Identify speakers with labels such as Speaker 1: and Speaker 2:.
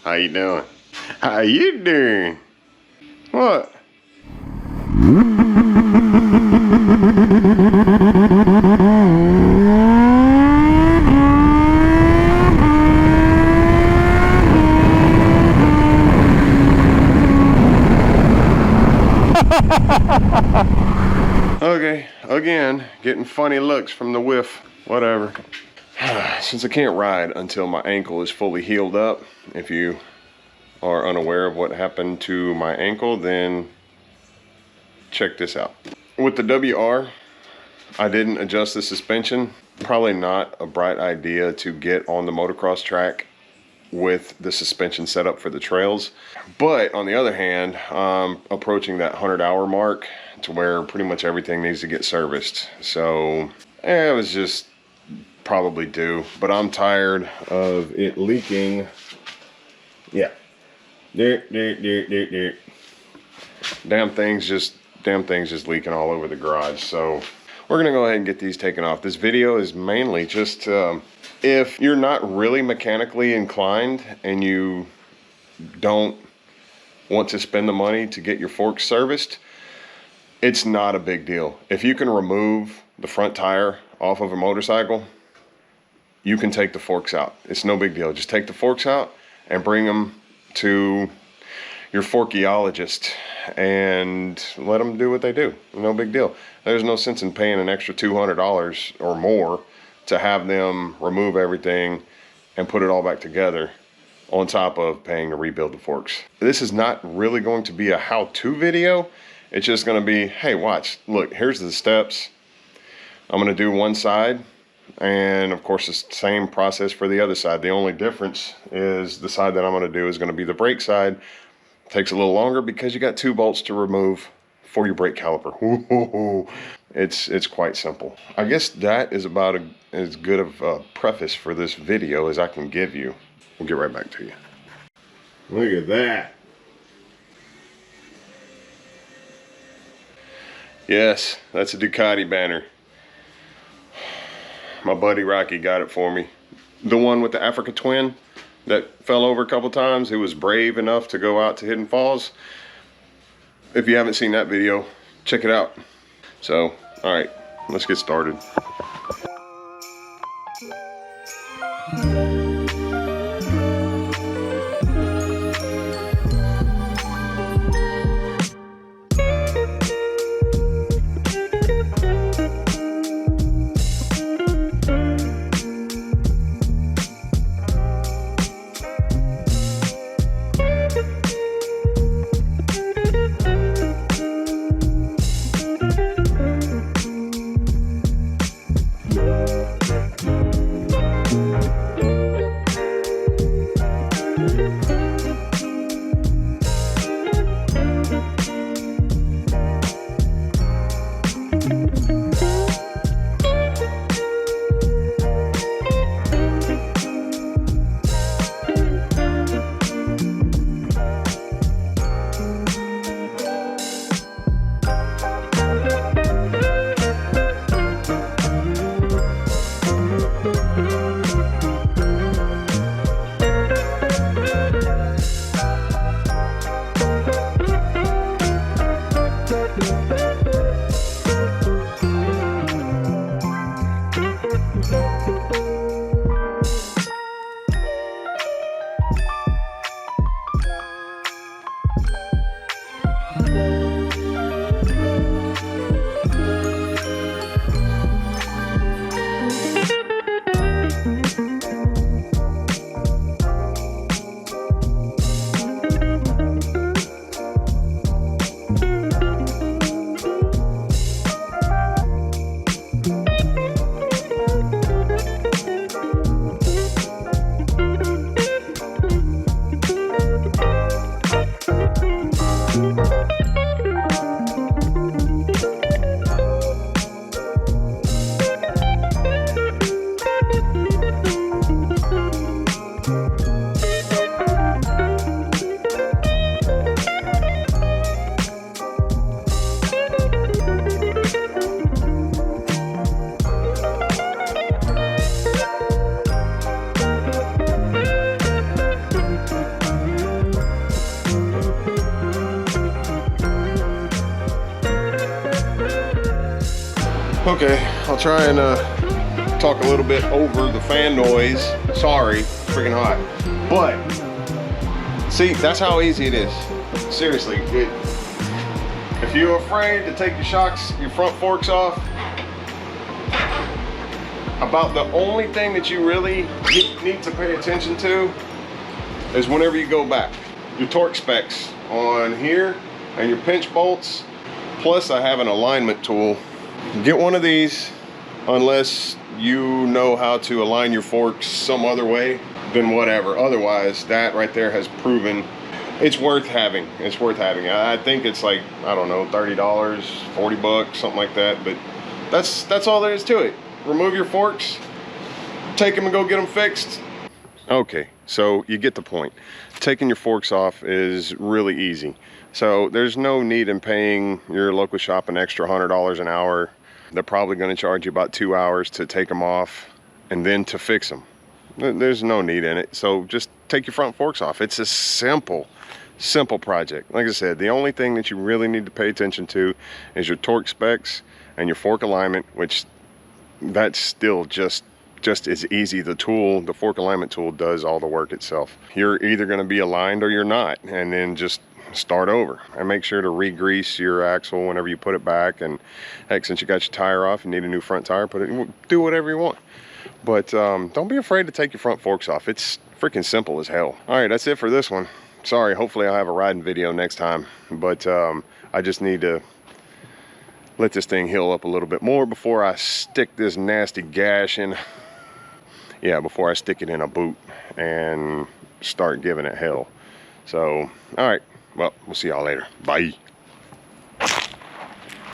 Speaker 1: How you doing? How you doing? What? Okay, again, getting funny looks from the whiff. Whatever. Since I can't ride until my ankle is fully healed up, if you are unaware of what happened to my ankle, then check this out. With the WR, I didn't adjust the suspension. Probably not a bright idea to get on the motocross track with the suspension set up for the trails. But on the other hand, I'm approaching that 100-hour mark to where pretty much everything needs to get serviced. So it was just probably due, but I'm tired of it leaking. Yeah. Damn things just leaking all over the garage. So we're gonna go ahead and get these taken off. This video is mainly just if you're not really mechanically inclined and you don't want to spend the money to get your forks serviced, it's not a big deal. If you can remove the front tire off of a motorcycle, you can take the forks out. It's no big deal. Just take the forks out and bring them to your forkyologist and let them do what they do. No big deal. There's no sense in paying an extra $200 or more to have them remove everything and put it all back together on top of paying to rebuild the forks. This is not really going to be a how-to video. It's just going to be, hey, watch, look, here's the steps. I'm going to do one side, and of course it's the same process for the other side. The only difference is the side that I'm going to do is going to be the brake side. Takes a little longer because you got 2 bolts to remove for your brake caliper. It's quite simple. I guess that is about as good of a preface for this video as I can give you. We'll get right back to you. Look at that. Yes, that's a Ducati banner. My buddy Rocky got it for me. The one with the Africa Twin that fell over a couple times, who was brave enough to go out to Hidden Falls. If you haven't seen that video, check it out. So, all right, let's get started. Okay, I'll try and talk a little bit over the fan noise. Sorry, freaking hot. But see, that's how easy it is. Seriously, if you're afraid to take your front forks off, about the only thing that you really need to pay attention to is whenever you go back. Your torque specs on here and your pinch bolts. Plus I have an alignment tool. Get one of these, unless you know how to align your forks some other way, then whatever. Otherwise, that right there has proven it's worth having. It's worth having. I think it's like, I don't know, $30, 40 bucks, something like that. But that's all there is to it. Remove your forks, take them and go get them fixed. Okay, so you get the point. Taking your forks off is really easy. So there's no need in paying your local shop an extra $100 an hour. They're probably going to charge you about 2 hours to take them off and then to fix them. There's no need in it. So just take your front forks off. It's a simple project. Like I said, the only thing that you really need to pay attention to is your torque specs and your fork alignment, which that's still just as easy. The fork alignment tool does all the work itself. You're either going to be aligned or you're not, and then just start over and make sure to re-grease your axle whenever you put it back. And heck, since you got your tire off, you need a new front tire, do whatever you want. But don't be afraid to take your front forks off. It's freaking simple as hell. All right, that's it for this one. Sorry, hopefully I'll have a riding video next time, but I just need to let this thing heal up a little bit more before I stick this nasty gash in. Yeah, before I stick it in a boot and start giving it hell. So, all right, well, we'll see y'all later. Bye.